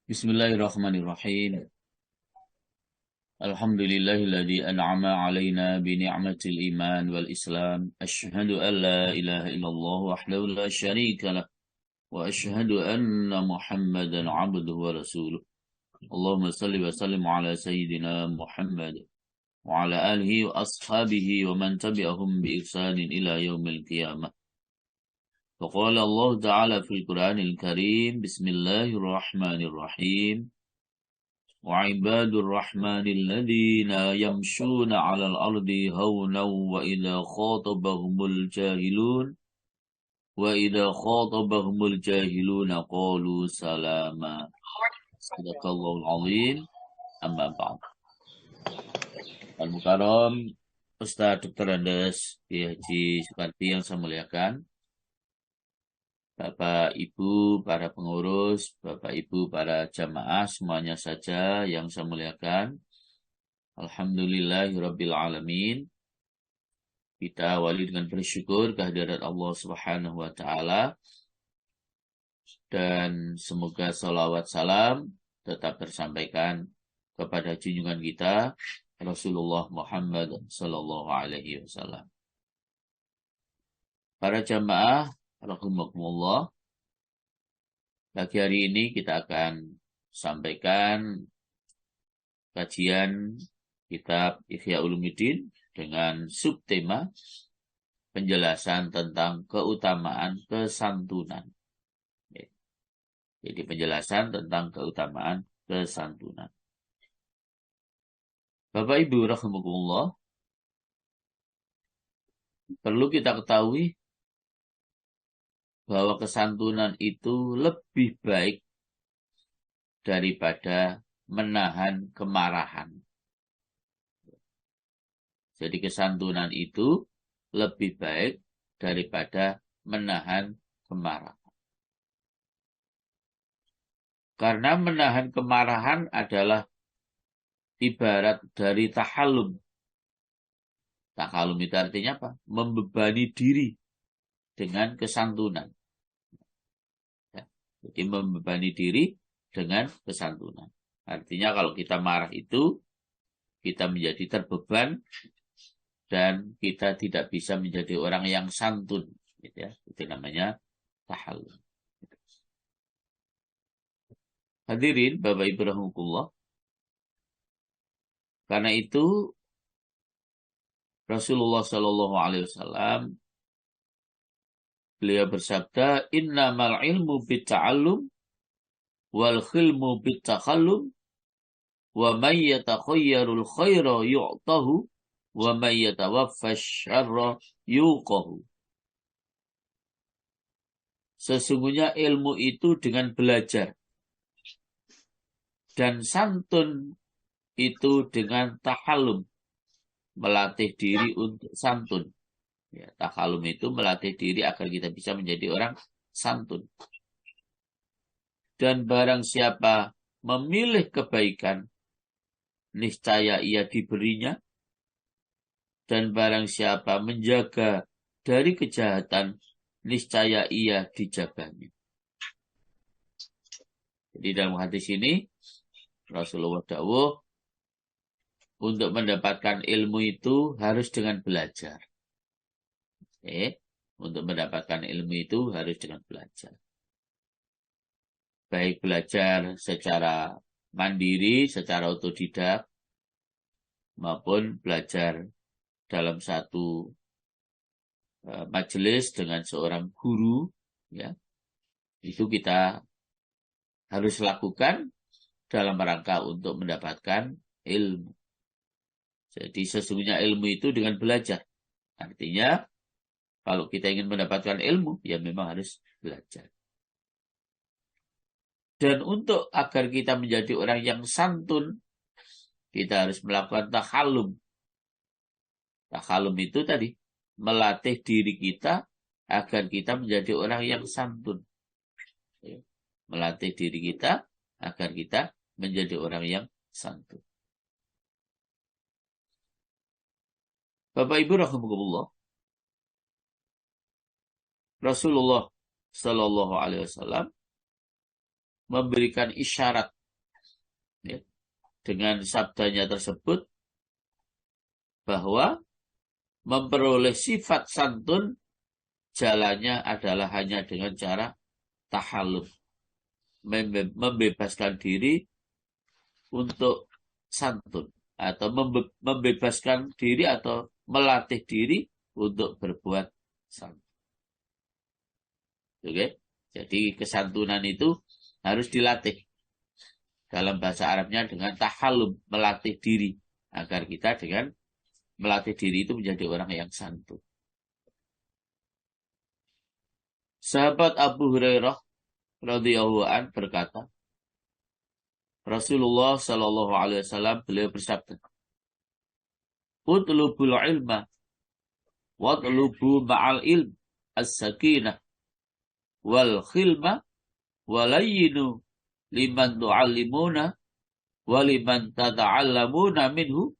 Bismillahirrahmanirrahim. Alhamdulillahilladzi an'ama alaina bi ni'matil iman wal islam. Asyhadu an la ilaha illallah wahdahu la syarika lah. Wa asyhadu anna Muhammadan 'abduhu wa rasuluh. Allahumma salli wa sallim ala sayyidina Muhammad wa ala alihi wa ashabihi wa man tabi'ahum bi ihsanin ila yaumil qiyamah. فقال الله تعالى في القرآن الكريم بسم الله الرحمن الرحيم وعباد الرحمن الذين يمشون على الأرض هونا وإذا خاطبهم الجاهلون قالوا سلاما صدق الله العظيم أما بعد. Al-Mukarram Ustaz Dr. Andes Haji Sukarti yang saya muliakan, Bapak Ibu para pengurus, Bapak Ibu para jamaah semuanya saja yang saya muliakan. Alhamdulillahirabbil alamin. Kita awali dengan bersyukur kehadirat Allah Subhanahu wa taala, dan semoga salawat salam tetap tersampaikan kepada junjungan kita Rasulullah Muhammad sallallahu alaihi wasallam. Para jamaah rahimakumullah, pagi hari ini kita akan sampaikan kajian kitab Ihya Ulumuddin dengan subtema penjelasan tentang keutamaan kesantunan. Jadi penjelasan tentang keutamaan kesantunan. Bapak Ibu rahimakumullah, perlu kita ketahui bahwa kesantunan itu lebih baik daripada menahan kemarahan. Jadi kesantunan itu lebih baik daripada menahan kemarahan. Karena menahan kemarahan adalah ibarat dari tahallum. Tahallum itu artinya apa? Membebani diri dengan kesantunan. Jadi membebani diri dengan kesantunan. Artinya kalau kita marah itu, kita menjadi terbeban dan kita tidak bisa menjadi orang yang santun. Gitu ya. Itu namanya tahallum. Hadirin Bapak Ibu rahimakumullah. Karena itu Rasulullah Shallallahu Alaihi Wasallam beliau bersabda, innamal ilmu bitta'allum wal khilmu bittakhallum wa may yatakhayyarul khaira yu'tahu wa may yatawaffash syarra yuqahu. Sesungguhnya ilmu itu dengan belajar, dan santun itu dengan tahallum, melatih diri untuk santun. Ya, tahallum itu melatih diri agar kita bisa menjadi orang santun. Dan barang siapa memilih kebaikan, niscaya ia diberinya. Dan barang siapa menjaga dari kejahatan, niscaya ia dijaganya. Jadi dalam hadis ini, Rasulullah dawuh, untuk mendapatkan ilmu itu harus dengan belajar. Untuk mendapatkan ilmu itu harus dengan belajar. Baik belajar secara mandiri, secara otodidak, maupun belajar dalam satu majelis dengan seorang guru, ya, itu kita harus lakukan dalam rangka untuk mendapatkan ilmu. Jadi sesungguhnya ilmu itu dengan belajar. Artinya kalau kita ingin mendapatkan ilmu, ya memang harus belajar. Dan untuk agar kita menjadi orang yang santun, kita harus melakukan tahallum. Tahallum itu tadi, melatih diri kita agar kita menjadi orang yang santun. Melatih diri kita agar kita menjadi orang yang santun. Bapak Ibu rahimakumullah, Rasulullah Shallallahu Alaihi Wasallam memberikan isyarat ya, dengan sabdanya tersebut bahwa memperoleh sifat santun jalannya adalah hanya dengan cara tahallul, membebaskan diri untuk santun atau membebaskan diri atau melatih diri untuk berbuat santun. Oke, jadi kesantunan itu harus dilatih. Dalam bahasa Arabnya dengan tahallum, melatih diri agar kita dengan melatih diri itu menjadi orang yang santun. Sahabat Abu Hurairah radhiyallahu an berkata, Rasulullah Shallallahu Alaihi Wasallam beliau bersabda, "Utlubul ilma, watlubu ma'al ilm as-sakinah wal khilma walayyinu liman tu'allimuna waliman tata'allamuna minhu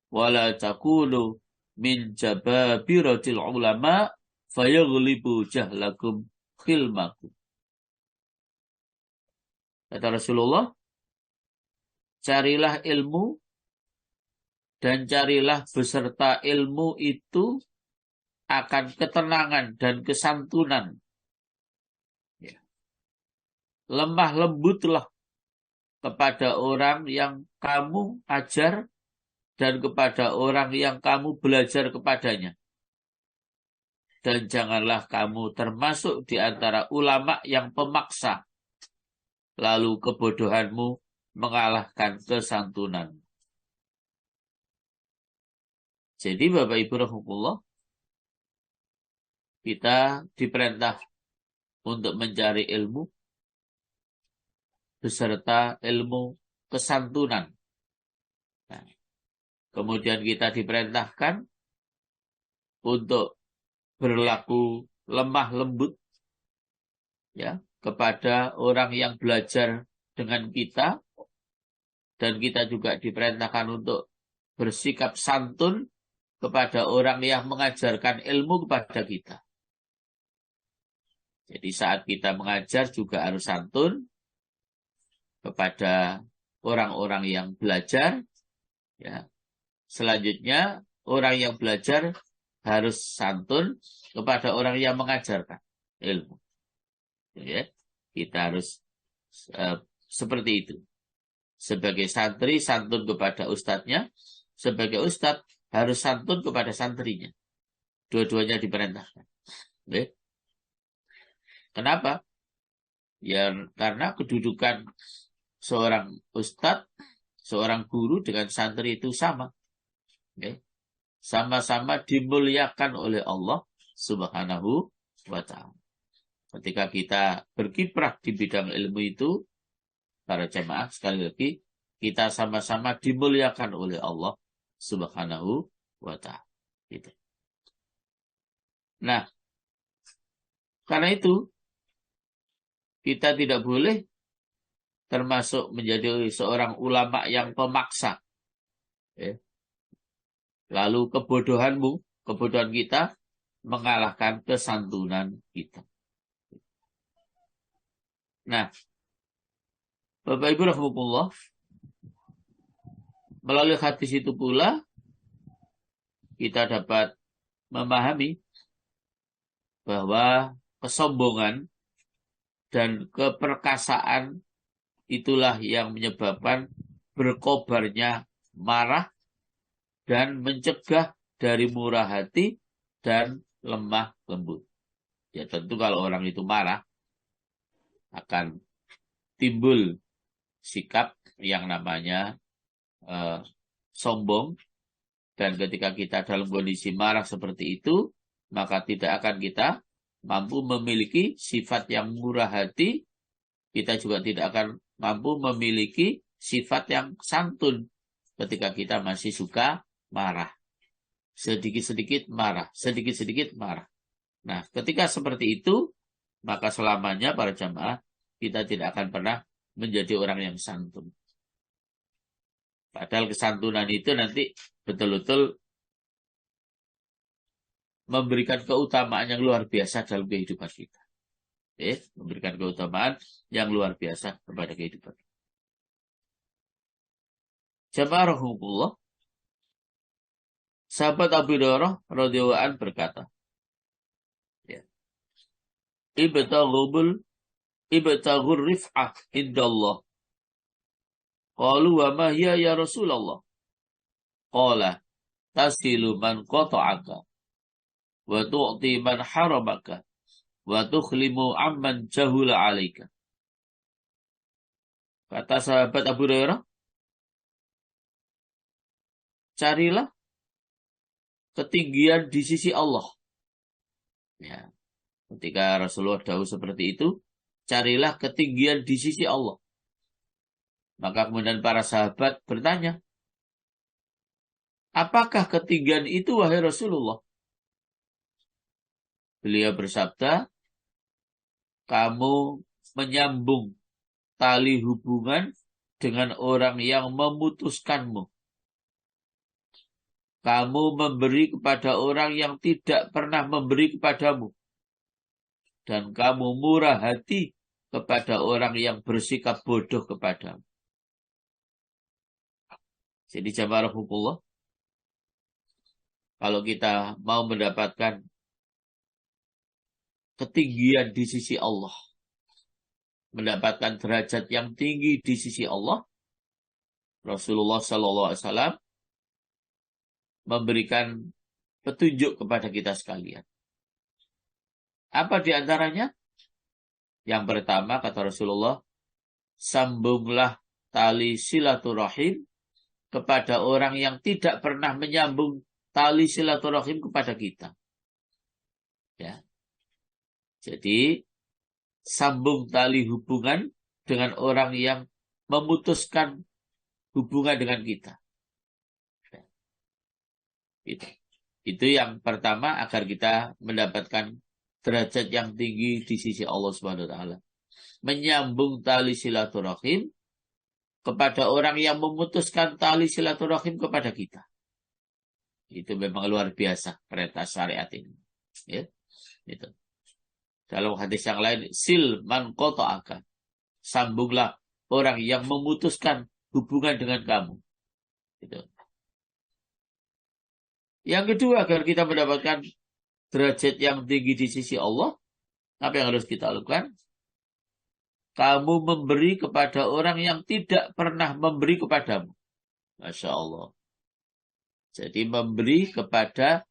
wala takunu min jababiratil ulama fayaghlibu jahlakum khilmakum." Kata Rasulullah, carilah ilmu dan carilah beserta ilmu itu akan ketenangan dan kesantunan. Ya. Lemah lembutlah kepada orang yang kamu ajar dan kepada orang yang kamu belajar kepadanya. Dan janganlah kamu termasuk di antara ulama yang pemaksa, lalu kebodohanmu mengalahkan kesantunan. Jadi Bapak Ibu rahimahullah, kita diperintah untuk mencari ilmu beserta ilmu kesantunan. Nah, kemudian kita diperintahkan untuk berlaku lemah lembut ya kepada orang yang belajar dengan kita, dan kita juga diperintahkan untuk bersikap santun kepada orang yang mengajarkan ilmu kepada kita. Jadi saat kita mengajar juga harus santun kepada orang-orang yang belajar. Ya. Selanjutnya orang yang belajar harus santun kepada orang yang mengajarkan ilmu. Ya. Kita harus seperti itu. Sebagai santri santun kepada ustadznya, sebagai ustadz harus santun kepada santrinya. Dua-duanya diperintahkan. Ya. Kenapa? Ya karena kedudukan seorang ustadz, seorang guru dengan santri itu sama. Ya. Sama-sama dimuliakan oleh Allah Subhanahu wa ta'ala. Ketika kita berkiprah di bidang ilmu itu, para jemaah sekali lagi, kita sama-sama dimuliakan oleh Allah Subhanahu wa ta'ala. Gitu. Nah, karena itu, kita tidak boleh termasuk menjadi seorang ulama yang pemaksa. Ya. Lalu kebodohan kita mengalahkan kesantunan kita. Nah, Bapak Ibu rahimahullah, melalui hadis itu pula kita dapat memahami bahwa kesombongan dan keperkasaan itulah yang menyebabkan berkobarnya marah dan mencegah dari murah hati dan lemah lembut. Ya tentu kalau orang itu marah akan timbul sikap yang namanya sombong, dan ketika kita dalam kondisi marah seperti itu, maka tidak akan kita mampu memiliki sifat yang murah hati, kita juga tidak akan mampu memiliki sifat yang santun ketika kita masih suka marah. Sedikit-sedikit marah, sedikit-sedikit marah. Nah, ketika seperti itu, maka selamanya para jamaah kita tidak akan pernah menjadi orang yang santun. Padahal kesantunan itu nanti betul-betul memberikan keutamaan yang luar biasa dalam kehidupan kita. Memberikan keutamaan yang luar biasa kepada kehidupan. Jamaah rahimahullah, sahabat Abu Hurairah radhiyallahu anhu berkata, ya, ibtaghur rif'ah indallah. Qalu wa ma hiya ya Rasulullah? Qala tasilu man qata'aka wa tu'ti man haramaka wa tukhlimu amman jahula 'alaika. Kata sahabat Abu Hurairah, carilah ketinggian di sisi Allah. Ya, ketika Rasulullah dawuh seperti itu, carilah ketinggian di sisi Allah. Maka kemudian para sahabat bertanya, apakah ketinggian itu wahai Rasulullah? Beliau bersabda, kamu menyambung tali hubungan dengan orang yang memutuskanmu. Kamu memberi kepada orang yang tidak pernah memberi kepadamu. Dan kamu murah hati kepada orang yang bersikap bodoh kepadamu. Jadi jamaah rahimahullah, kalau kita mau mendapatkan ketinggian di sisi Allah, mendapatkan derajat yang tinggi di sisi Allah, Rasulullah SAW memberikan petunjuk kepada kita sekalian. Apa di antaranya? Yang pertama, kata Rasulullah, sambunglah tali silaturahim kepada orang yang tidak pernah menyambung tali silaturahim kepada kita. Ya. Jadi, sambung tali hubungan dengan orang yang memutuskan hubungan dengan kita. Itu yang pertama, agar kita mendapatkan derajat yang tinggi di sisi Allah Subhanahu wa taala. Menyambung tali silaturahim kepada orang yang memutuskan tali silaturahim kepada kita. Itu memang luar biasa perintah syariat ini. Ya, itu. Dalam hadis yang lain, sil man qata'aka. Sambunglah orang yang memutuskan hubungan dengan kamu. Itu. Yang kedua, agar kita mendapatkan derajat yang tinggi di sisi Allah, apa yang harus kita lakukan? Kamu memberi kepada orang yang tidak pernah memberi kepadamu. Masya Allah. Jadi memberi kepada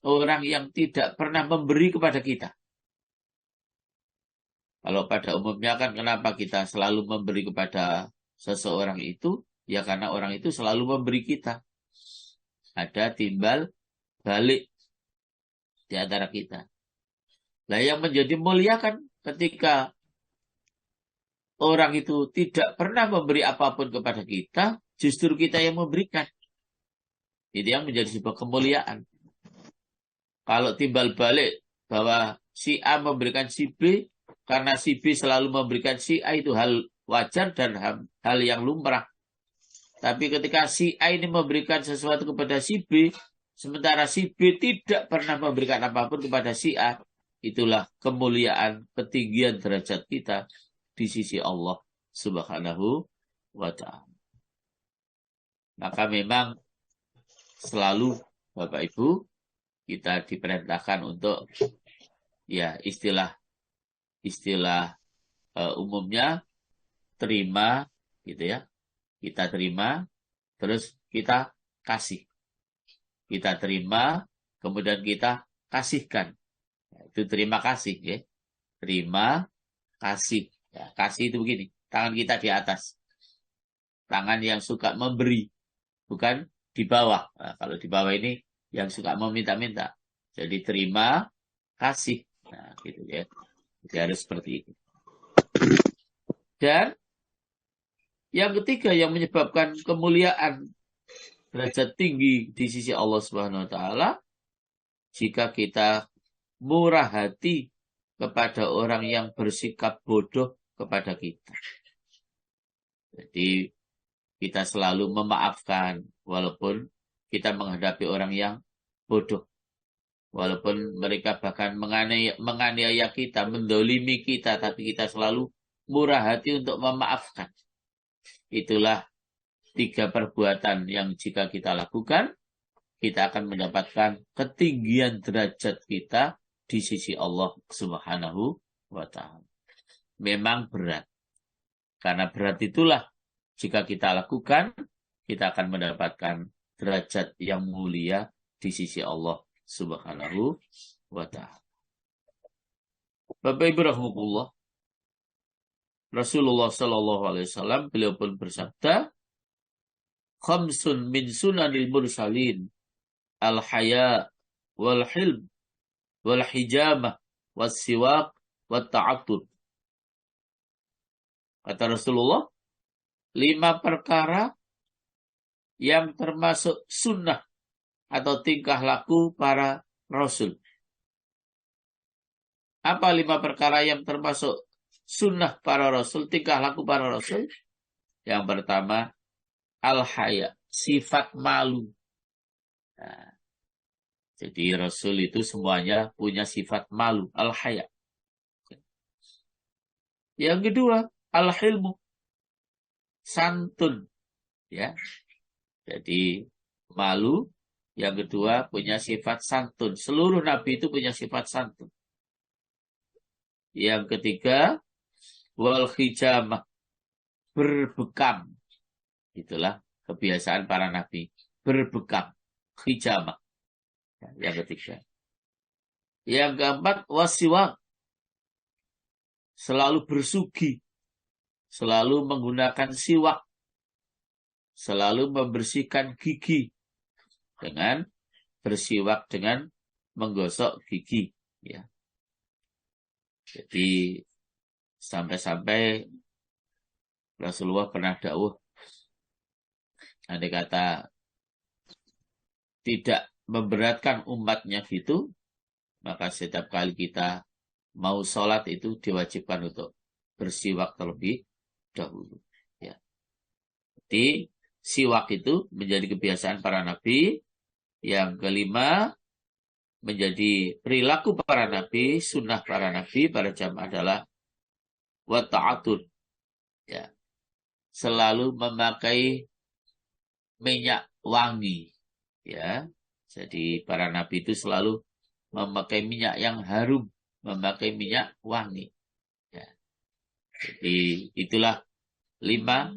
orang yang tidak pernah memberi kepada kita. Kalau pada umumnya kan kenapa kita selalu memberi kepada seseorang itu? Ya karena orang itu selalu memberi kita. Ada timbal balik di antara kita. Nah yang menjadi mulia kan ketika orang itu tidak pernah memberi apapun kepada kita, justru kita yang memberikan. Itu yang menjadi sebuah kemuliaan. Kalau timbal balik bahwa si A memberikan si B, karena si B selalu memberikan si A, itu hal wajar dan hal yang lumrah. Tapi ketika si A ini memberikan sesuatu kepada si B, sementara si B tidak pernah memberikan apapun kepada si A, itulah kemuliaan, ketinggian derajat kita di sisi Allah Subhanahu wa ta'ala. Maka memang selalu Bapak Ibu kita diperintahkan untuk ya istilah umumnya terima gitu ya. Kita terima terus kita kasih. Kita terima kemudian kita kasihkan. Itu terima kasih ya. Terima kasih. Ya, kasih itu begini, tangan kita di atas. Tangan yang suka memberi, bukan di bawah. Nah, kalau di bawah ini yang suka meminta-minta. Jadi terima kasih. Nah, gitu ya. Jadi harus seperti itu. Dan yang ketiga yang menyebabkan kemuliaan derajat tinggi di sisi Allah Subhanahu wa taala, jika kita murah hati kepada orang yang bersikap bodoh kepada kita. Jadi kita selalu memaafkan walaupun kita menghadapi orang yang bodoh. Walaupun mereka bahkan menganiaya kita, mendolimi kita, tapi kita selalu murah hati untuk memaafkan. Itulah 3 perbuatan yang jika kita lakukan, kita akan mendapatkan ketinggian derajat kita di sisi Allah Subhanahu wa Ta'ala. Memang berat. Karena berat itulah jika kita lakukan, kita akan mendapatkan derajat yang mulia di sisi Allah Subhanahu wa Ta'ala. Bapak Ibu rahimahullah, Rasulullah Sallallahu Alaihi Wasallam beliau pun bersabda, khamsun min sunanil mursalin, al-haya wal hilm wal hijamah was siwak wat ta'atur. Kata Rasulullah, 5 perkara yang termasuk sunnah atau tingkah laku para Rasul. Apa 5 perkara yang termasuk sunnah para Rasul, tingkah laku para Rasul? Yang pertama, al-haya, sifat malu. Nah, jadi Rasul itu semuanya punya sifat malu, al-haya. Yang kedua, al-hilmu, santun. Ya. Jadi malu. Yang kedua, punya sifat santun. Seluruh nabi itu punya sifat santun. Yang ketiga, wal hijamah, berbekam. Itulah kebiasaan para nabi, berbekam, hijamah. Yang ketiga. Yang keempat, wasiwak, selalu bersugi, selalu menggunakan siwak, selalu membersihkan gigi dengan bersiwak, dengan menggosok gigi. Ya. Jadi sampai-sampai Rasulullah pernah dawuh, andai kata tidak memberatkan umatnya gitu, maka setiap kali kita mau sholat itu diwajibkan untuk bersiwak terlebih dahulu. Ya. Jadi siwak itu menjadi kebiasaan para nabi. Yang kelima, menjadi perilaku para nabi, sunnah para nabi, para jamaah adalah wa ta'atur. Ya. Selalu memakai minyak wangi. Ya. Jadi para nabi itu selalu memakai minyak yang harum, memakai minyak wangi. Ya. Jadi itulah 5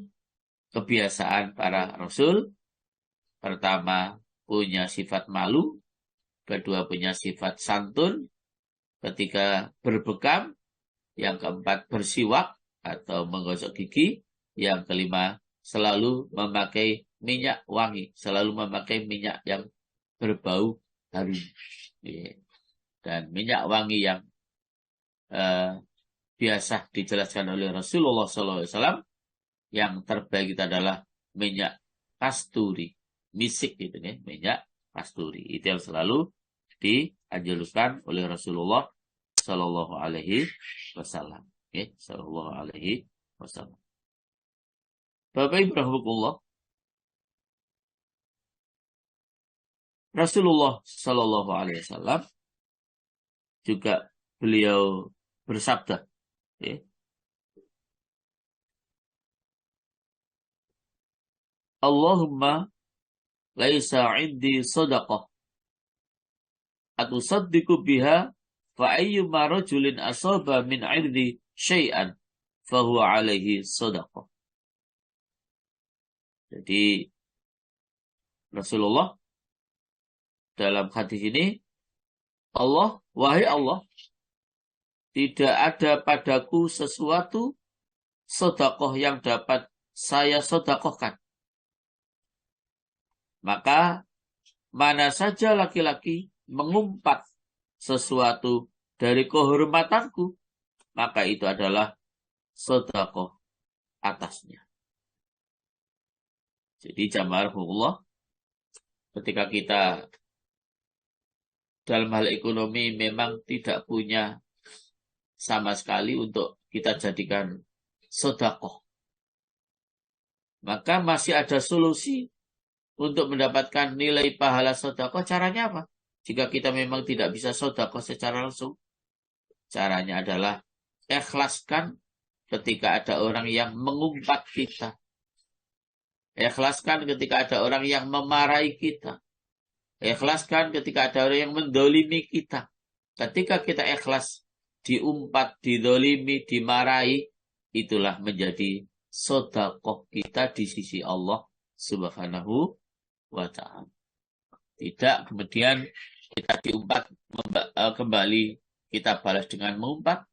kebiasaan para Rasul. Pertama, punya sifat malu. Kedua, punya sifat santun. Ketiga, berbekam. Yang keempat, bersiwak atau menggosok gigi. Yang kelima, selalu memakai minyak wangi. Selalu memakai minyak yang berbau harum. Dan minyak wangi yang biasa dijelaskan oleh Rasulullah SAW, yang terbaik itu adalah minyak kasturi. Misik gitu ya, minyak kasturi. Itu yang selalu dianjurkan oleh Rasulullah Sallallahu Alaihi Wasallam. Ya, Sallallahu Alaihi Wasallam. Bapak Ibu rahimahullah, Rasulullah Sallallahu Alaihi Wasallam juga beliau bersabda, ya, Allahumma laisa indi sadaqah atusaddiqu biha fa ayyuma rajulin asaba min 'irdi syai'an fa huwa 'alaihi sadaqah. Jadi Rasulullah dalam hadis ini, wahai Allah, tidak ada padaku sesuatu sedekah yang dapat saya sedekahkan. Maka mana saja laki-laki mengumpat sesuatu dari kehormatanku, maka itu adalah sedekah atasnya. Jadi jamaah Allah, ketika kita dalam hal ekonomi memang tidak punya sama sekali untuk kita jadikan sedekah, maka masih ada solusi untuk mendapatkan nilai pahala sedekah. Caranya apa? Jika kita memang tidak bisa sedekah secara langsung, caranya adalah ikhlaskan ketika ada orang yang mengumpat kita. Ikhlaskan ketika ada orang yang memarahi kita. Ikhlaskan ketika ada orang yang mendolimi kita. Ketika kita ikhlas, diumpat, didolimi, dimarahi, itulah menjadi sedekah kita di sisi Allah Subhanahu wa ta'ala. Tidak kemudian kita diumpat kembali, kita balas dengan mengumpat,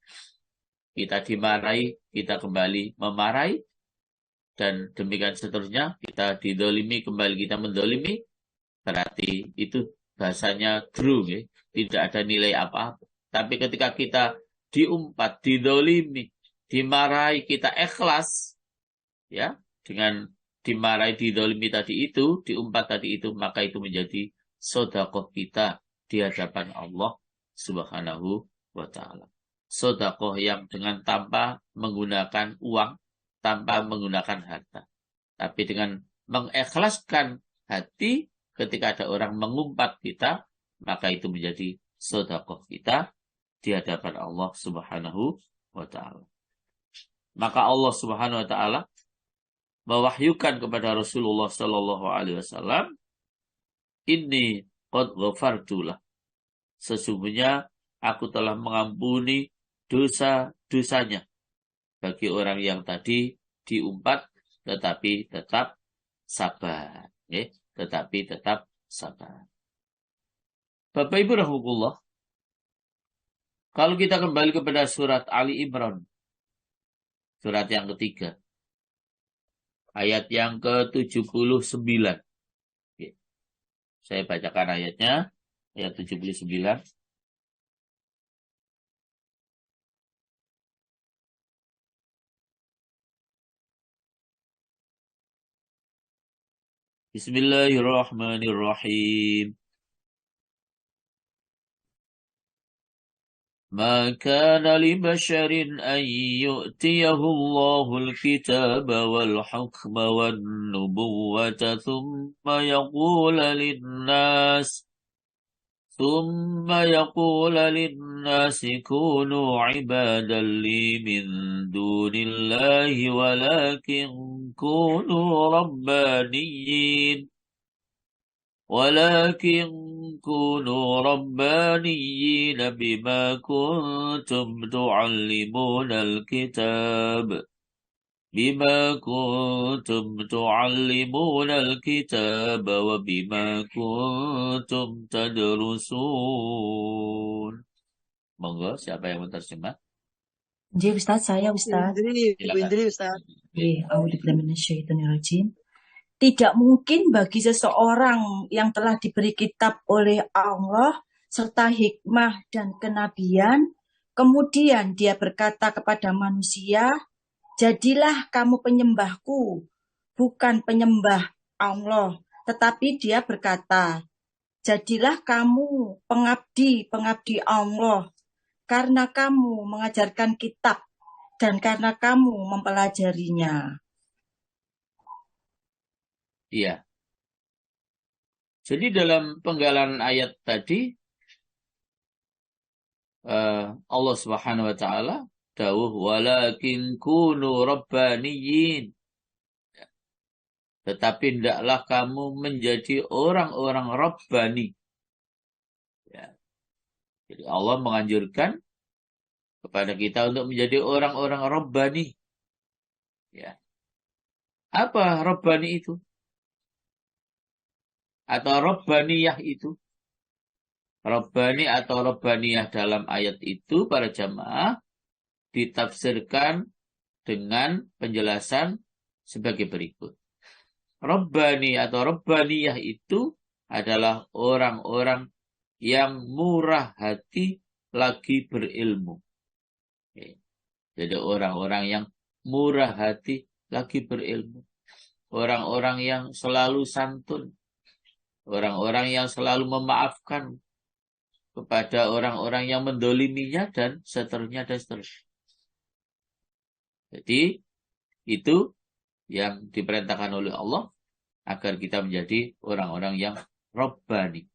kita dimarahi, kita kembali memarahi, dan demikian seterusnya, kita didolimi, kembali kita mendolimi, berarti itu bahasanya drew, ya. Tidak ada nilai apa-apa. Tapi ketika kita diumpat, didolimi, dimarahi, kita ikhlas, ya, dengan dimarahi, didolimi tadi itu, diumpat tadi itu, maka itu menjadi sedekah kita di hadapan Allah Subhanahu wa ta'ala. Sedekah yang dengan tanpa menggunakan uang, tanpa menggunakan harta. Tapi dengan mengikhlaskan hati, ketika ada orang mengumpat kita, maka itu menjadi sedekah kita di hadapan Allah Subhanahu wa ta'ala. Maka Allah Subhanahu wa ta'ala mewahyukan kepada Rasulullah sallallahu alaihi wasallam, "Inni qad ghafartu lah." Sesungguhnya aku telah mengampuni dosa-dosanya bagi orang yang tadi diumpat tetapi tetap sabar, ya, tetapi tetap sabar. Bapak Ibu rahimahullah, kalau kita kembali kepada surat Ali Imran, surat yang ketiga, ayat yang ke-79. Oke. Saya bacakan ayatnya, ayat 79. Bismillahirrahmanirrahim. ما كان لبشر أن يؤتيه الله الكتاب والحكم والنبوة ثم يقول للناس كونوا عبادا لي من دون الله ولكن كونوا ربانيين بما كنتم تعلمون الكتاب وبما كنتم تدرسون. Monggo, siapa yang menerjemah? Jadi Ustaz, saya Ustaz. Silakan. Ustaz. Tidak mungkin bagi seseorang yang telah diberi kitab oleh Allah serta hikmah dan kenabian, kemudian dia berkata kepada manusia, "Jadilah kamu penyembahku," bukan penyembah Allah, tetapi dia berkata, "Jadilah kamu pengabdi Allah, karena kamu mengajarkan kitab dan karena kamu mempelajarinya." Iya. Jadi dalam penggalan ayat tadi, Allah Subhanahu wa ta'ala dawuh, "Walakin kunu rabbaniyin." Tetapi hendaklah kamu menjadi orang-orang rabbani. Ya. Jadi Allah menganjurkan kepada kita untuk menjadi orang-orang rabbani. Ya. Apa rabbani itu? Atau rabbaniyah itu? Rabbani atau rabbaniyah dalam ayat itu para jamaah ditafsirkan dengan penjelasan sebagai berikut. Rabbani atau rabbaniyah itu adalah orang-orang yang murah hati lagi berilmu. Jadi orang-orang yang murah hati lagi berilmu. Orang-orang yang selalu santun. Orang-orang yang selalu memaafkan kepada orang-orang yang mendoliminya dan seterusnya dan seterusnya. Jadi itu yang diperintahkan oleh Allah agar kita menjadi orang-orang yang rabbani.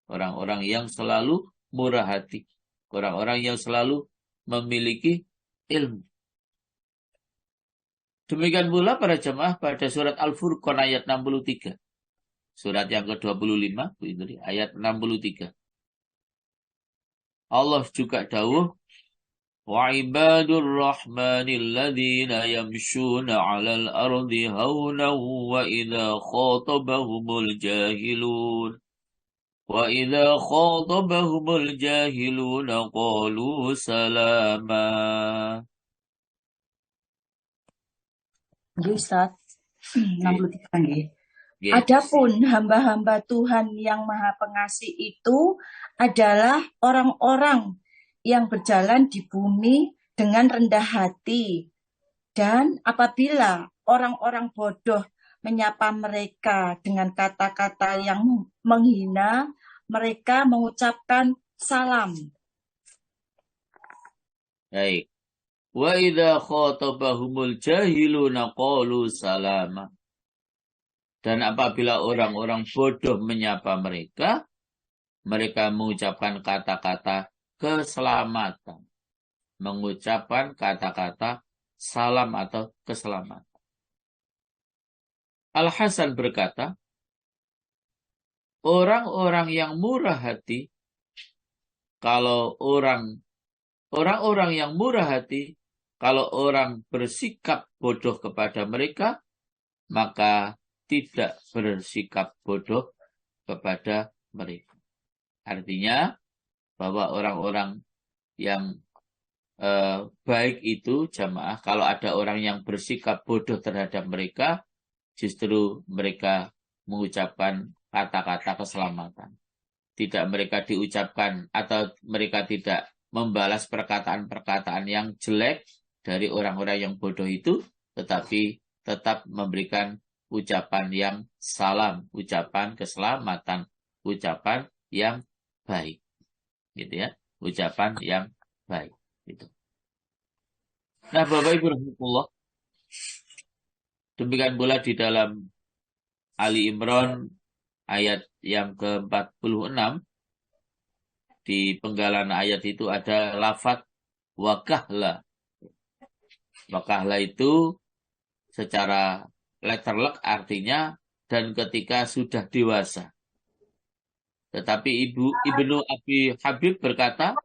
Orang-orang yang selalu murah hati. Orang-orang yang selalu memiliki ilmu. Demikian pula para jemaah pada surat Al-Furqan ayat 63. Surat yang ke-25, Bu Indri, ayat 63. Allah juga dawuh, وَعِبَادُ الرَّحْمَنِ الَّذِينَ يَمْشُونَ عَلَى الْأَرْضِ هَوْنًا وَإِذَا خَاطَبَهُمُ الْجَاهِلُونَ قَالُوا سَلَامًا. Nggih, Ustaz. 63 nggih. Yes. Adapun hamba-hamba Tuhan yang Maha Pengasih itu adalah orang-orang yang berjalan di bumi dengan rendah hati. Dan apabila orang-orang bodoh menyapa mereka dengan kata-kata yang menghina, mereka mengucapkan salam. Baik. Wa idza khatabahumul jahiluna qalu salama. Dan apabila orang-orang bodoh menyapa mereka, mereka mengucapkan kata-kata keselamatan. Mengucapkan kata-kata salam atau keselamatan. Al-Hasan berkata, orang-orang yang murah hati, kalau orang-orang yang murah hati, kalau orang bersikap bodoh kepada mereka, maka tidak bersikap bodoh kepada mereka. Artinya bahwa orang-orang yang baik itu jamaah, kalau ada orang yang bersikap bodoh terhadap mereka, justru mereka mengucapkan kata-kata keselamatan. Tidak mereka diucapkan atau mereka tidak membalas perkataan-perkataan yang jelek dari orang-orang yang bodoh itu, tetapi tetap memberikan ucapan yang salam, ucapan keselamatan, ucapan yang baik. Gitu ya, ucapan yang baik. Gitu. Nah, Bapak Ibu rahimahullah, demikian pula di dalam Ali Imran ayat yang ke-46, di penggalan ayat itu ada lafaz wakahla. Wakahla itu secara letterlek artinya dan ketika sudah dewasa. Tetapi Ibnu Abi Habib berkata,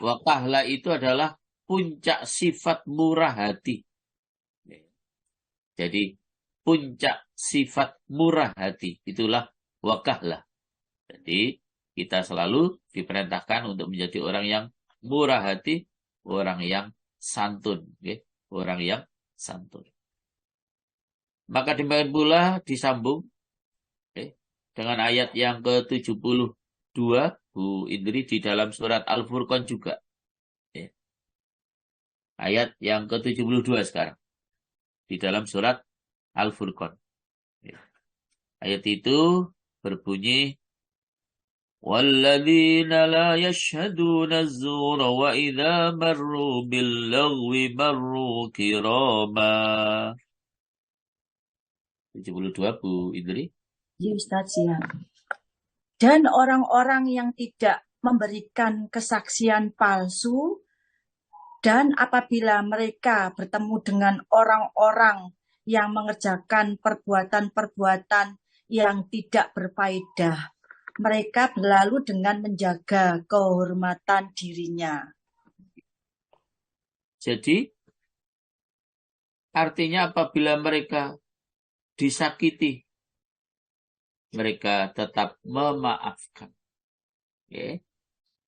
wakahla itu adalah puncak sifat murah hati. Jadi puncak sifat murah hati itulah wakahla. Jadi kita selalu diperintahkan untuk menjadi orang yang murah hati, orang yang santun, orang yang santun. Maka demikian pula disambung dengan ayat yang ke-72, Bu Indri, di dalam surat Al-Furqan juga. Ayat yang ke-72 sekarang. Di dalam surat Al-Furqan. Ayat itu berbunyi, وَالَّذِينَ لَا يَشْهَدُونَ الزُّورَ وَإِذَا مَرُّوا بِاللَّغْوِ مَرُّوا كِرَامًا. 72, Bu Indri. Ya, Ustaz, ya. Dan orang-orang yang tidak memberikan kesaksian palsu, dan apabila mereka bertemu dengan orang-orang yang mengerjakan perbuatan-perbuatan yang tidak berfaedah, mereka berlalu dengan menjaga kehormatan dirinya. Jadi, artinya apabila mereka disakiti, mereka tetap memaafkan.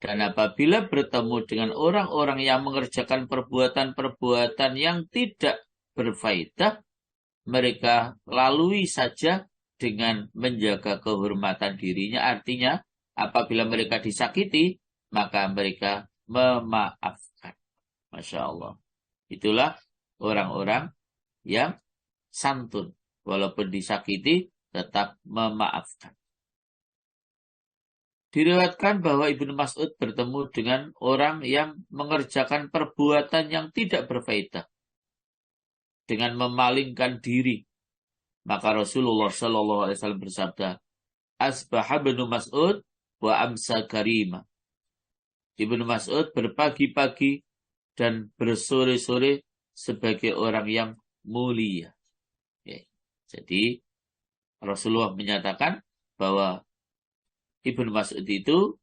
Dan apabila bertemu dengan orang-orang yang mengerjakan perbuatan-perbuatan yang tidak berfaedah, mereka lalui saja dengan menjaga kehormatan dirinya. Artinya, apabila mereka disakiti, maka mereka memaafkan. Masya Allah. Itulah orang-orang yang santun. Walaupun disakiti, tetap memaafkan. Diriwayatkan bahwa Ibnu Mas'ud bertemu dengan orang yang mengerjakan perbuatan yang tidak berfaedah dengan memalingkan diri. Maka Rasulullah SAW bersabda, asbaha Ibnu Mas'ud wa amsa karima. Ibnu Mas'ud berpagi-pagi dan bersore-sore sebagai orang yang mulia. Ya. Jadi Rasulullah menyatakan bahwa Ibnu Mas'ud itu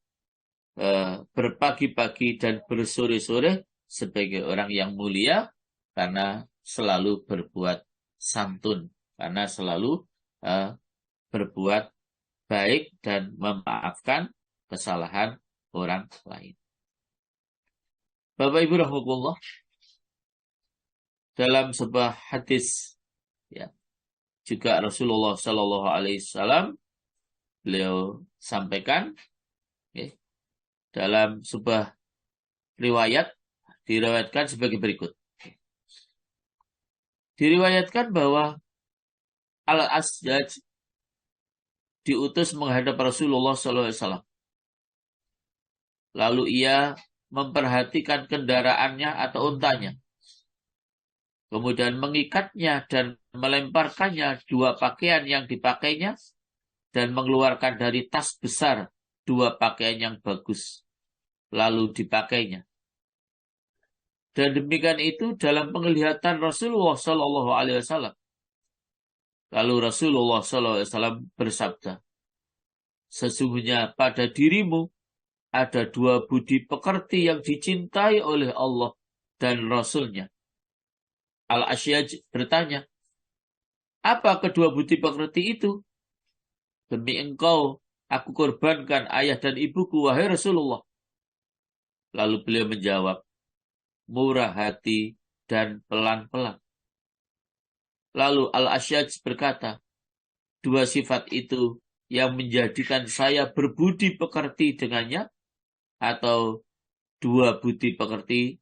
berpagi-pagi dan bersore-sore sebagai orang yang mulia karena selalu berbuat santun, karena selalu berbuat baik dan memaafkan kesalahan orang lain. Bapak Ibu rahmatullah, dalam sebuah hadis ya, juga Rasulullah Shallallahu Alaihi Wasallam beliau sampaikan ya, dalam sebuah riwayat diriwayatkan sebagai berikut. Diriwayatkan bahwa Al-Asjaj diutus menghadap Rasulullah SAW. Lalu ia memperhatikan kendaraannya atau untanya. Kemudian mengikatnya dan melemparkannya 2 pakaian yang dipakainya dan mengeluarkan dari tas besar 2 pakaian yang bagus. Lalu dipakainya. Dan demikian itu dalam penglihatan Rasulullah SAW. Lalu Rasulullah SAW bersabda, sesungguhnya pada dirimu ada 2 budi pekerti yang dicintai oleh Allah dan Rasulnya. Al-Asyaj bertanya, apa kedua budi pekerti itu? Demi engkau, aku korbankan ayah dan ibuku, wahai Rasulullah. Lalu beliau menjawab, murah hati dan pelan-pelan. Lalu Al-Asyaj berkata, 2 sifat itu yang menjadikan saya berbudi pekerti dengannya, atau 2 budi pekerti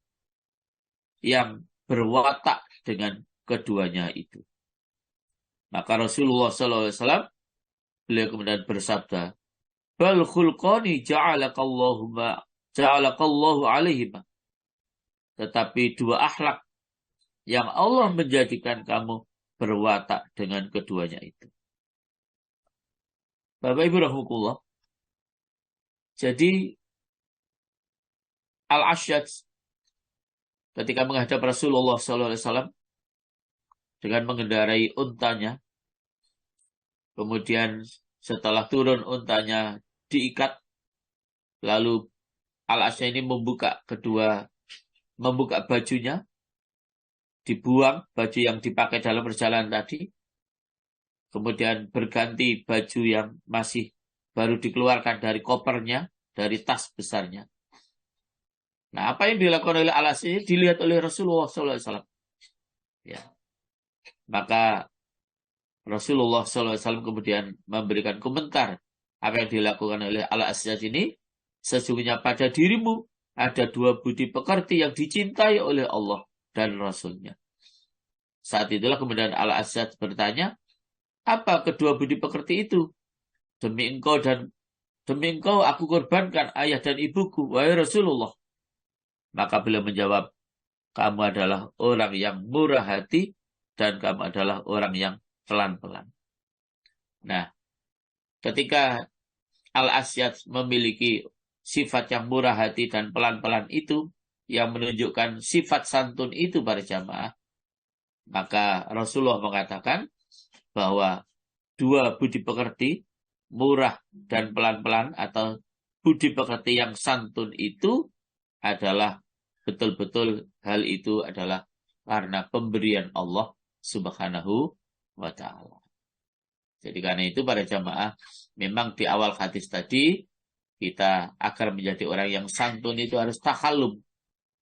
yang berwatak dengan keduanya itu. Maka Rasulullah SAW beliau kemudian bersabda, bal khulqani ja'alakallahu alaihima. Tetapi 2 akhlak yang Allah menjadikan kamu berwatak dengan keduanya itu. Bapak Ibu rahmatullah. Jadi Al-Asyaj ketika menghadap Rasulullah SAW dengan mengendarai untanya, kemudian setelah turun untanya diikat, lalu Al-Asyaj ini membuka bajunya, dibuang baju yang dipakai dalam perjalanan tadi, kemudian berganti baju yang masih baru dikeluarkan dari kopernya, dari tas besarnya. Nah, apa yang dilakukan oleh Al-Asyaj ini dilihat oleh Rasulullah SAW. Ya. Maka Rasulullah SAW kemudian memberikan komentar apa yang dilakukan oleh Al-Asyaj ini. Sesungguhnya pada dirimu ada 2 budi pekerti yang dicintai oleh Allah dan Rasulnya. Saat itulah kemudian Al-Asyaj bertanya, apa kedua budi pekerti itu? Demi engkau aku korbankan ayah dan ibuku, wahai Rasulullah. Maka beliau menjawab, kamu adalah orang yang murah hati dan kamu adalah orang yang pelan-pelan. Nah, ketika Al-Asyaj memiliki sifat yang murah hati dan pelan-pelan itu, yang menunjukkan sifat santun itu para jamaah, maka Rasulullah mengatakan bahwa 2 budi pekerti, murah dan pelan-pelan atau budi pekerti yang santun itu adalah betul-betul hal itu adalah karena pemberian Allah Subhanahu wa ta'ala. Jadi karena itu para jamaah, memang di awal hadis tadi, kita agar menjadi orang yang santun itu harus takhallum,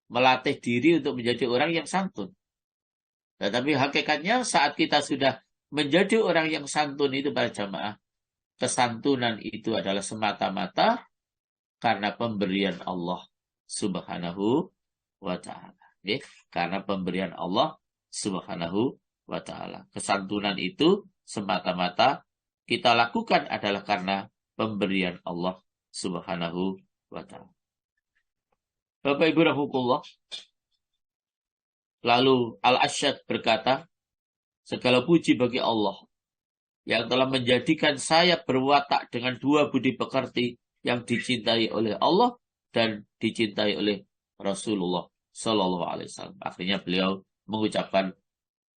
melatih diri untuk menjadi orang yang santun. Tetapi hakikatnya saat kita sudah menjadi orang yang santun itu para jamaah, kesantunan itu adalah semata-mata karena pemberian Allah Subhanahu wa ta'ala. Karena pemberian Allah Subhanahu wa ta'ala. Kesantunan itu semata-mata kita lakukan adalah karena pemberian Allah Subhanahu wa ta'ala. Bapak Ibu rahmatullah. Lalu Al-Asyaj berkata, segala puji bagi Allah yang telah menjadikan saya berwatak dengan dua budi pekerti yang dicintai oleh Allah dan dicintai oleh Rasulullah Shallallahu Alaihi Wasallam. Akhirnya beliau mengucapkan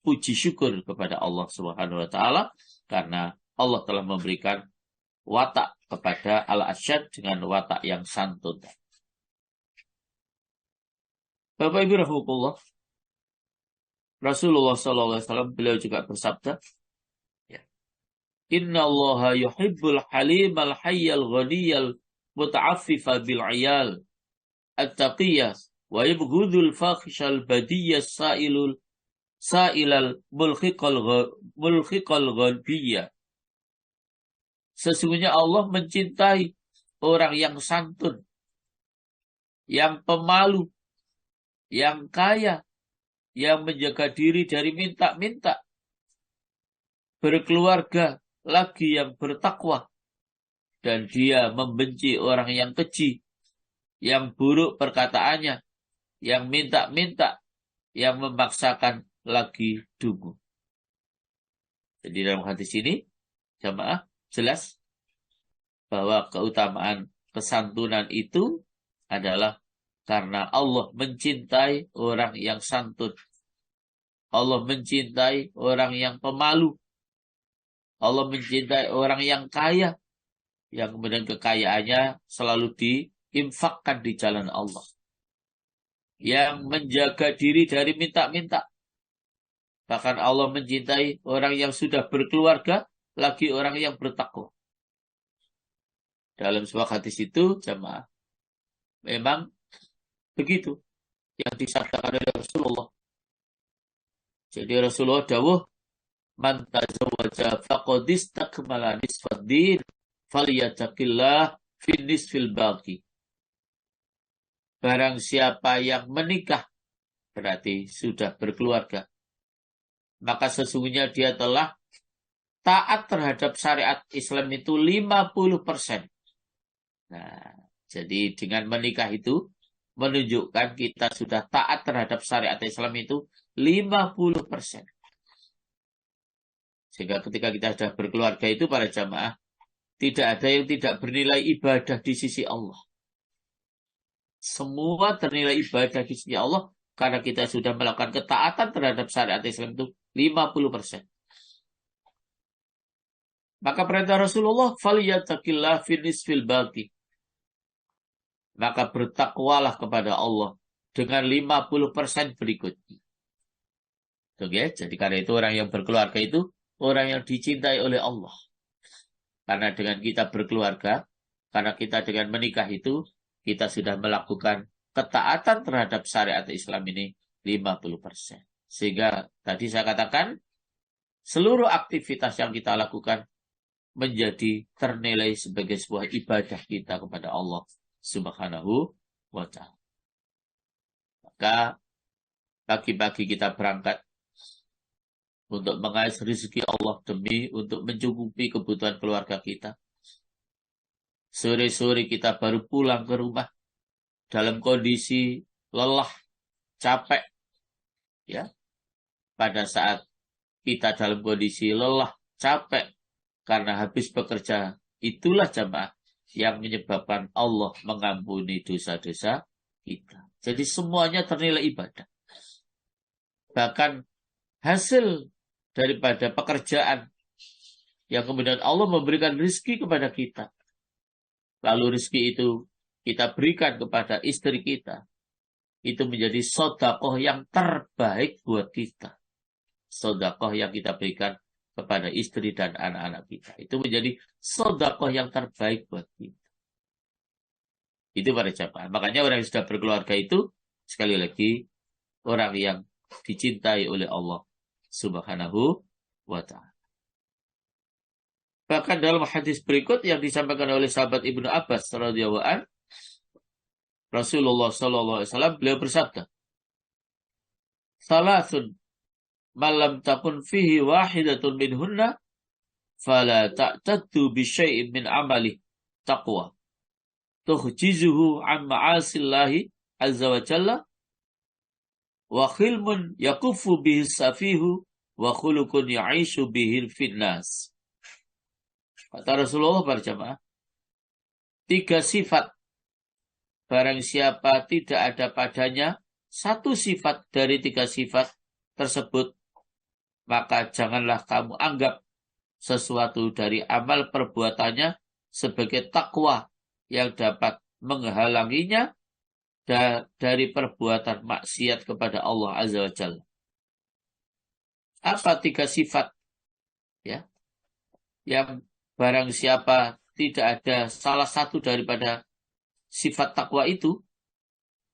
puji syukur kepada Allah Subhanahu Wa Taala karena Allah telah memberikan watak kepada Al-Asyad dengan watak yang santun. Bapak Ibu rahmatullah, Rasulullah SAW beliau juga bersabda, Inna Allah yuhibbul halimal hayyal ghaniyal muta'affifa bil ayal at-taqiyah wa yabghudul fakhishal badiyas sa'ilal mulhiqal ghanbiyah. Sesungguhnya Allah mencintai orang yang santun, yang pemalu, yang kaya, yang menjaga diri dari minta-minta, berkeluarga, lagi yang bertakwa, dan dia membenci orang yang keji, yang buruk perkataannya, yang minta-minta, yang memaksakan lagi dungu. Jadi dalam hadis ini, jamaah jelas bahwa keutamaan kesantunan itu adalah karena Allah mencintai orang yang santun. Allah mencintai orang yang pemalu. Allah mencintai orang yang kaya. Yang kemudian kekayaannya selalu diinfakkan di jalan Allah. Yang menjaga diri dari minta-minta. Bahkan Allah mencintai orang yang sudah berkeluarga, lagi orang yang bertakwa. Dalam sebuah hadis itu, jamaah, memang begitu yang disabdakan oleh Rasulullah. Jadi Rasulullah dawuh, man tazawwaja faqad istakmala nisfad din falyattaqillah fi nisfil baqi. Barang siapa yang menikah berarti sudah berkeluarga, maka sesungguhnya dia telah taat terhadap syariat Islam itu 50%. Nah, jadi dengan menikah itu menunjukkan kita sudah taat terhadap syariat Islam itu 50%. Sehingga ketika kita sudah berkeluarga itu para jamaah, tidak ada yang tidak bernilai ibadah di sisi Allah. Semua ternilai ibadah di sisi Allah karena kita sudah melakukan ketaatan terhadap syariat Islam itu 50%. Maka perintah Rasulullah, "Falyattaqillah fi nisfil baqi." Maka bertakwalah kepada Allah dengan 50% berikutnya. Oke, jadi karena itu orang yang berkeluarga itu orang yang dicintai oleh Allah. Karena dengan kita berkeluarga, karena kita dengan menikah itu, kita sudah melakukan ketaatan terhadap syariat Islam ini 50%. Sehingga tadi saya katakan, seluruh aktivitas yang kita lakukan menjadi ternilai sebagai sebuah ibadah kita kepada Allah Subhanahu wa ta'ala. Maka pagi-pagi kita berangkat untuk mengais rezeki Allah demi untuk mencukupi kebutuhan keluarga kita. Sore-sore kita baru pulang ke rumah dalam kondisi lelah, capek. Ya. Pada saat kita dalam kondisi lelah, capek karena habis bekerja, itulah jamaah yang menyebabkan Allah mengampuni dosa-dosa kita. Jadi semuanya ternilai ibadah. Bahkan hasil daripada pekerjaan yang kemudian Allah memberikan rezeki kepada kita. Lalu rezeki itu kita berikan kepada istri kita. Itu menjadi sedekah yang terbaik buat kita. Sedekah yang kita berikan kepada istri dan anak-anak kita. Itu menjadi sedekah yang terbaik buat kita. Itu para jamaah. Makanya orang yang sudah berkeluarga itu, sekali lagi, orang yang dicintai oleh Allah Subhanahu wa ta'ala. Bahkan dalam hadis berikut yang disampaikan oleh sahabat Ibnu Abbas radhiyallahu anhu, Rasulullah sallallahu alaihi wasallam beliau bersabda, "Salasun malam takun fihi wahidatun minhunna fala ta'taddu bi syai'in min amali taqwa tuhjizuhu an ma'asillahi azza wa jalla wa khilmun yakufu bihi safihu wa khuluqun ya'ishu bihi finnas." Kata Rasulullah berjamaah, 3 sifat barang siapa tidak ada padanya satu sifat dari 3 sifat tersebut, maka janganlah kamu anggap sesuatu dari amal perbuatannya sebagai takwa yang dapat menghalanginya dari perbuatan maksiat kepada Allah Azza wa Jalla. Apa 3 sifat? Ya, yang barang siapa tidak ada salah satu daripada sifat takwa itu,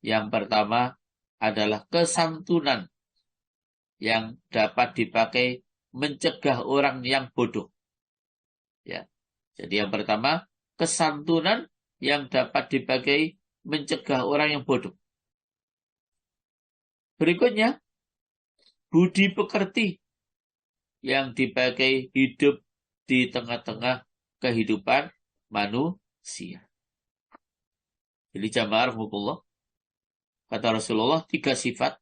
yang pertama adalah kesantunan yang dapat dipakai mencegah orang yang bodoh. Ya. Jadi yang pertama, kesantunan yang dapat dipakai mencegah orang yang bodoh. Berikutnya, budi pekerti yang dipakai hidup di tengah-tengah kehidupan manusia. Jadi jamaah rahmatullah, kata Rasulullah, 3 sifat.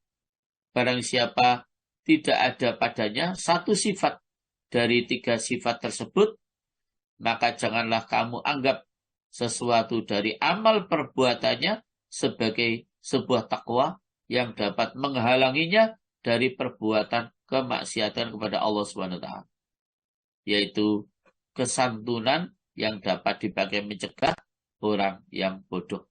Barang siapa tidak ada padanya satu sifat dari 3 sifat tersebut, maka janganlah kamu anggap sesuatu dari amal perbuatannya sebagai sebuah takwa yang dapat menghalanginya dari perbuatan kemaksiatan kepada Allah SWT, yaitu kesantunan yang dapat dipakai mencegah orang yang bodoh,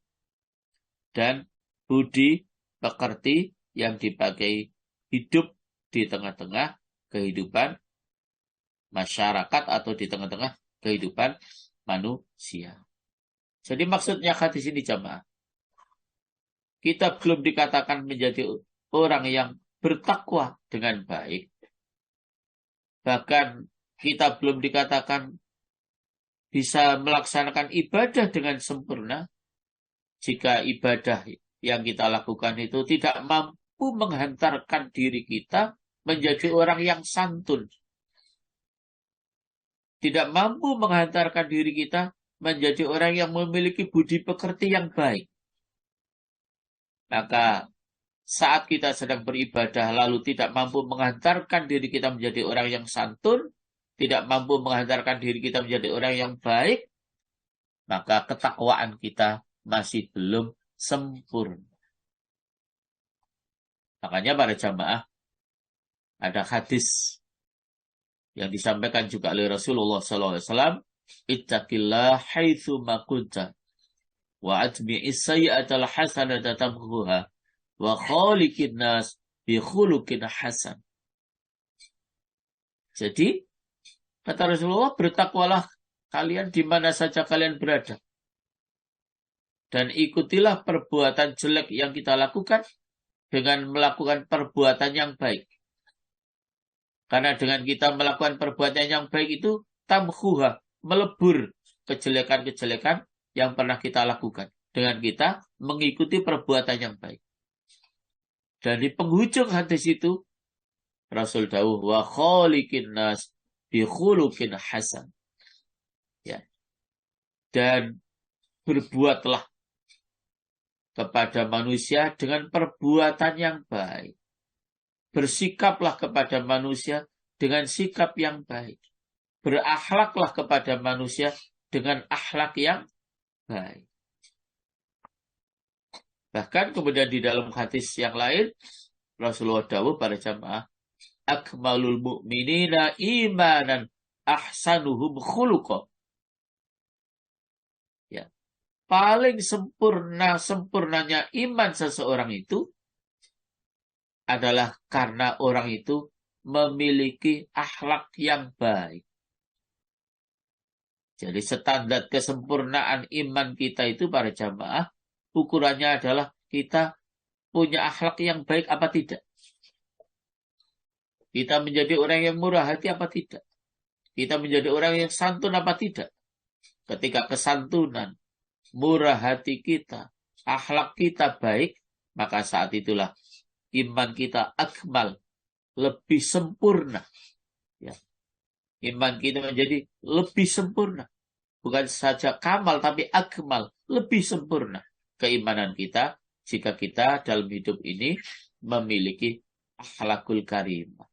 dan budi pekerti yang dipakai hidup di tengah-tengah kehidupan masyarakat atau di tengah-tengah kehidupan manusia. Jadi maksudnya hadis ini jamaah, kita belum dikatakan menjadi orang yang bertakwa dengan baik. Bahkan kita belum dikatakan bisa melaksanakan ibadah dengan sempurna jika ibadah yang kita lakukan itu tidak mampu menghantarkan diri kita menjadi orang yang santun. Tidak mampu menghantarkan diri kita menjadi orang yang memiliki budi pekerti yang baik. Maka saat kita sedang beribadah lalu tidak mampu menghantarkan diri kita menjadi orang yang santun, tidak mampu menghantarkan diri kita menjadi orang yang baik, maka ketakwaan kita masih belum sempurna. Makanya para jamaah, ada hadis yang disampaikan juga oleh Rasulullah SAW, ittaqillah haitsu ma kunta wa atbi'is sayyi'atal hasanata tamhuha wa khaliqin nas bi khuluqin hasan. Jadi kata Rasulullah, bertakwalah kalian di mana saja kalian berada, dan ikutilah perbuatan jelek yang kita lakukan dengan melakukan perbuatan yang baik. Karena dengan kita melakukan perbuatan yang baik itu tamhuha, melebur kejelekan-kejelekan yang pernah kita lakukan dengan kita mengikuti perbuatan yang baik. Dan di penghujung hadis itu Rasul dawuh wa khaliqin nas bi khuluqin hasan. Ya. Dan berbuatlah kepada manusia dengan perbuatan yang baik. Bersikaplah kepada manusia dengan sikap yang baik. Berakhlaklah kepada manusia dengan akhlak yang baik. Bahkan kemudian di dalam hadis yang lain, Rasulullah dawuh pada jamaah, akmalul mu'minina imanan ahsanuhum khuluqa. Ya. Paling sempurnanya iman seseorang itu adalah karena orang itu memiliki akhlak yang baik. Jadi standar kesempurnaan iman kita itu para jamaah, ukurannya adalah kita punya akhlak yang baik apa tidak. Kita menjadi orang yang murah hati apa tidak. Kita menjadi orang yang santun apa tidak. Ketika kesantunan, murah hati kita, akhlak kita baik, maka saat itulah iman kita akmal, lebih sempurna. Ya. Iman kita menjadi lebih sempurna. Bukan saja kamal, tapi akmal, lebih sempurna keimanan kita jika kita dalam hidup ini memiliki akhlakul karimah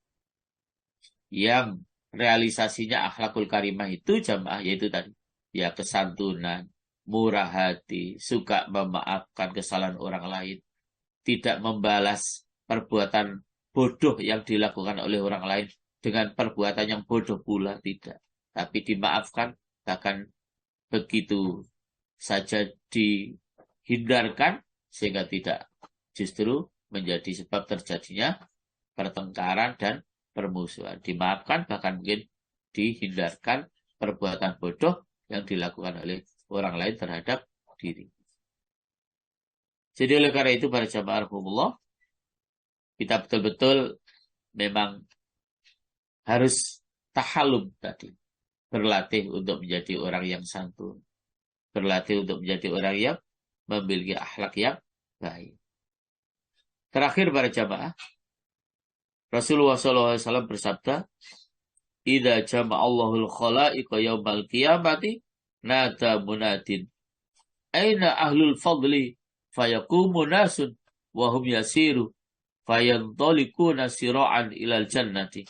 yang realisasinya akhlakul karimah itu jamaah, yaitu tadi ya kesantunan, murah hati, suka memaafkan kesalahan orang lain, tidak membalas perbuatan bodoh yang dilakukan oleh orang lain dengan perbuatan yang bodoh pula, tidak. Tapi dimaafkan, bahkan begitu saja dihindarkan sehingga tidak justru menjadi sebab terjadinya pertengkaran dan permusuhan. Dimaafkan, bahkan mungkin dihindarkan perbuatan bodoh yang dilakukan oleh orang lain terhadap diri. Jadi oleh karena itu para jamaah rahimahullah, kita betul-betul memang harus tahallum tadi. Berlatih untuk menjadi orang yang santun. Berlatih untuk menjadi orang yang memiliki akhlak yang baik. Terakhir para jamaah, Rasulullah SAW bersabda, "Idza jama'allahul khalaiqa yaumal qiyamati nada munadin. Aina ahlul fadli fayaqumu nasun wa hum yasiru fayantalikuna sira'an ilal jannati.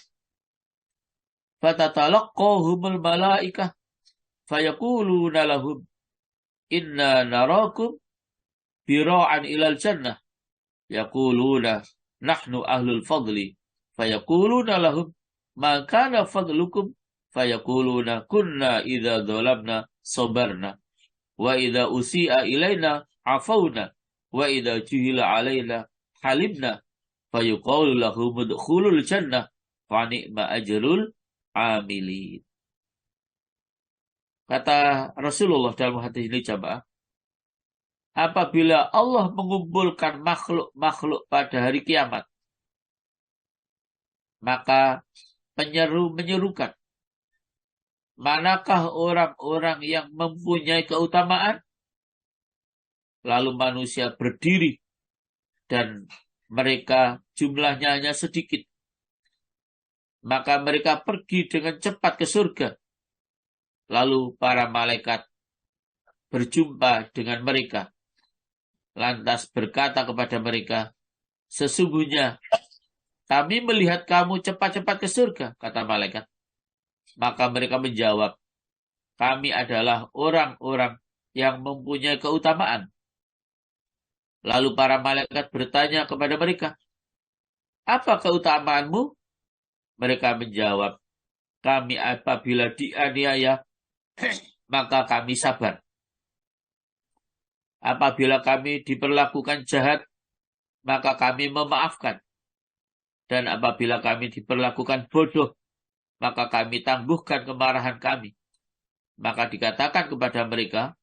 Fatatalaqahumul malaikah fayaquluna lahum inna narakum bira'an ilal jannah. Yaquluna nahnu ahlul fadli fayaquluna lahum ma kana fadlukum fayaquluna kunna idza dhalamna sabarna wa idza usi'a ilaina afawna wa idza juhila alaina halimna fayuqalu lahum udkhulul jannah fa ni'ma ajrul amilin." Kata Rasulullah dalam hadis ini jamaah, apabila Allah mengumpulkan makhluk-makhluk pada hari kiamat, maka menyerukan, manakah orang-orang yang mempunyai keutamaan? Lalu manusia berdiri dan mereka jumlahnya hanya sedikit. Maka mereka pergi dengan cepat ke surga. Lalu para malaikat berjumpa dengan mereka. Lantas berkata kepada mereka, "Sesungguhnya kami melihat kamu cepat-cepat ke surga," kata malaikat. Maka mereka menjawab, "Kami adalah orang-orang yang mempunyai keutamaan." Lalu para malaikat bertanya kepada mereka, "Apa keutamaanmu?" Mereka menjawab, "Kami apabila dianiaya, maka kami sabar. Apabila kami diperlakukan jahat, maka kami memaafkan. Dan apabila kami diperlakukan bodoh, maka kami tangguhkan kemarahan kami." Maka dikatakan kepada mereka,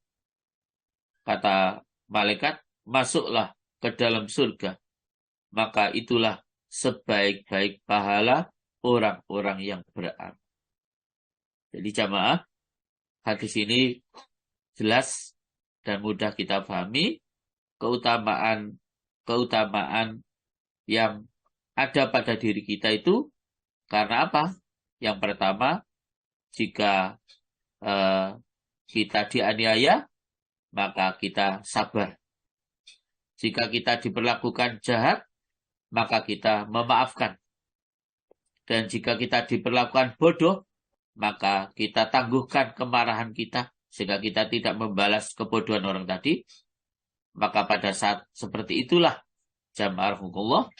kata malaikat, "Masuklah ke dalam surga." Maka itulah sebaik-baik pahala orang-orang yang beramal. Jadi jamaah, hadis ini jelas dan mudah kita pahami keutamaan yang ada pada diri kita itu karena apa? Yang pertama, jika kita dianiaya, maka kita sabar. Jika kita diperlakukan jahat, maka kita memaafkan. Dan jika kita diperlakukan bodoh, maka kita tangguhkan kemarahan kita, sehingga kita tidak membalas kebodohan orang tadi. Maka pada saat seperti itulah jamaah rahimahullah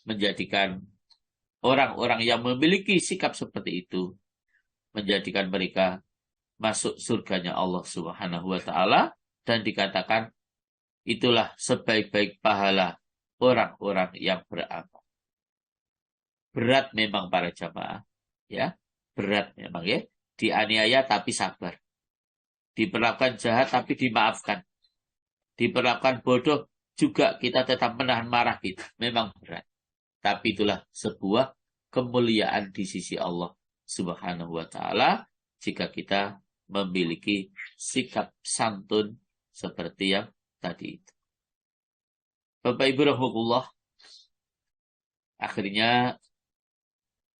menjadikan orang-orang yang memiliki sikap seperti itu, menjadikan mereka masuk surganya Allah Subhanahu wa Ta'ala, dan dikatakan itulah sebaik-baik pahala orang-orang yang beramal. Berat memang para jamaah, ya, berat memang ya. Dianiaya tapi sabar. Diperlakukan jahat tapi dimaafkan. Diperlakukan bodoh juga kita tetap menahan marah kita. Memang berat. Tapi itulah sebuah kemuliaan di sisi Allah Subhanahu wa Ta'ala jika kita memiliki sikap santun seperti yang tadi itu. Bapak Ibu rahimahullah, akhirnya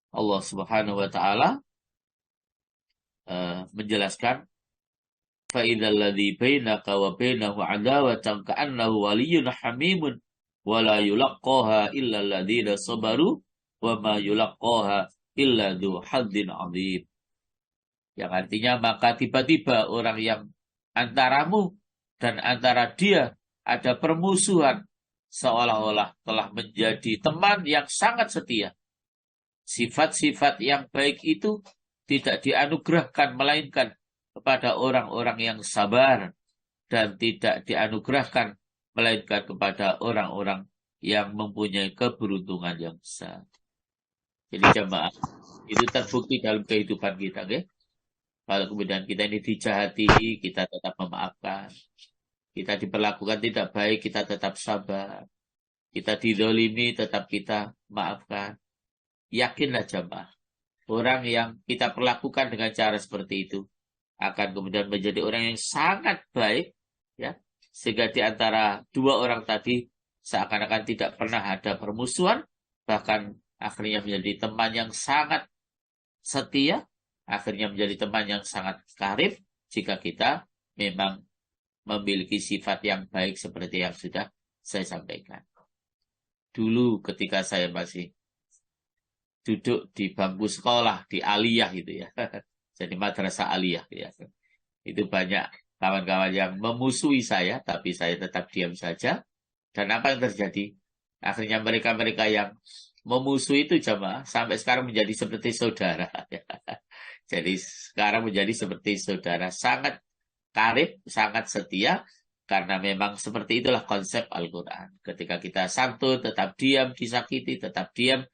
Allah Subhanahu wa Ta'ala menjelaskan, فَإِذَا الَّذِي بَيْنَكَ وَبَيْنَهُ عَدَاوَةً كَأَنَّهُ وَلِيٌّ حَمِيمٌ وَلَا يُلَقَّاهَا إِلَّا الَّذِينَ صَبَرُوا وَمَا يُلَقَّاهَا illa dzu hadzin adzim. Yang artinya maka tiba-tiba orang yang antaramu dan antara dia ada permusuhan, seolah-olah telah menjadi teman yang sangat setia. Sifat-sifat yang baik itu tidak dianugerahkan melainkan kepada orang-orang yang sabar, dan tidak dianugerahkan melainkan kepada orang-orang yang mempunyai keberuntungan yang besar. Jadi jamaah, itu terbukti dalam kehidupan kita, okay? Kalau kemudian kita ini dijahati, kita tetap memaafkan. Kita diperlakukan tidak baik, kita tetap sabar. Kita didolimi, tetap kita maafkan. Yakinlah jamaah, orang yang kita perlakukan dengan cara seperti itu akan kemudian menjadi orang yang sangat baik, ya, sehingga di antara dua orang tadi seakan-akan tidak pernah ada permusuhan, bahkan akhirnya menjadi teman yang sangat setia, akhirnya menjadi teman yang sangat karib jika kita memang memiliki sifat yang baik seperti yang sudah saya sampaikan. Dulu ketika saya masih duduk di bangku sekolah di aliyah itu ya, jadi madrasah aliyah ya, itu banyak kawan-kawan yang memusuhi saya, tapi saya tetap diam saja. Dan apa yang terjadi? Akhirnya mereka-mereka yang memusuhi itu jamaah sampai sekarang menjadi seperti saudara. Jadi sekarang menjadi seperti saudara, sangat karib, sangat setia, karena memang seperti itulah konsep Al-Quran. Ketika kita santun, tetap diam, disakiti, tetap diam,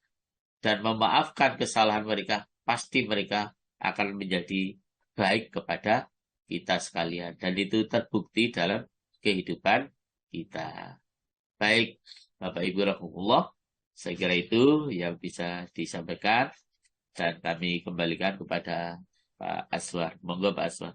dan memaafkan kesalahan mereka, pasti mereka akan menjadi baik kepada kita sekalian. Dan itu terbukti dalam kehidupan kita. Baik, Bapak Ibu rahimahullah, saya kira itu yang bisa disampaikan. Dan kami kembalikan kepada Pak Aswar. Monggo Pak Aswar.